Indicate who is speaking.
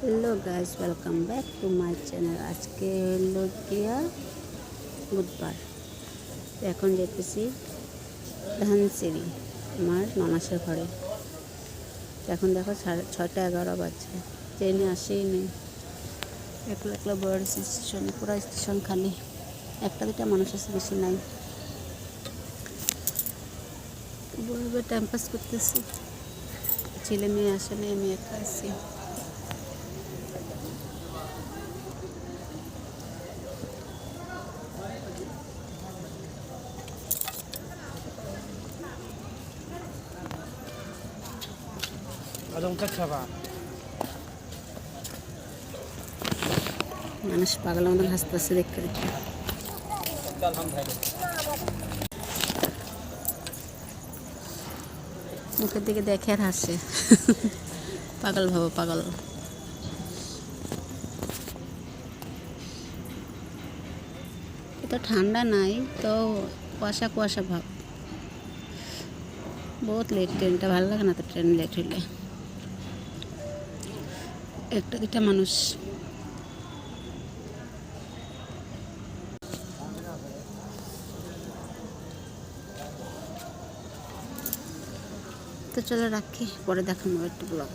Speaker 1: Hello guys, welcome back to my channel. আজকে হলো গিয়া বুধবার। এখন যেতেছি ধানসিঁড়ি আমার ননাসের ঘরে। এখন দেখো 6:11 বাজছে, ট্রেনে আসেই নেই। একলা একলা বড় স্টেশনে, পুরো স্টেশন খালি, একটা দুটা মানুষ আছে, বেশি নাই। বলবে টাইম পাস করতেছি, ছেলে মেয়ে আসে নেই, আমি একা আছি। মানুষ পাগলের মতন হাসতেছে দেখতে দেখতে। মুখের দিকে দেখে আর হাসে। পাগল ভাবো, পাগল। এটা ঠান্ডা নাই তো, কুয়াশা কুয়াশা ভাব। বহুত লেট, ট্রেনটা ভালো লাগে না তো, ট্রেন লেট হইলে। একটা দুটা মানুষ। তো চলো রাখি, পরে দেখাবো একটু ব্লগ।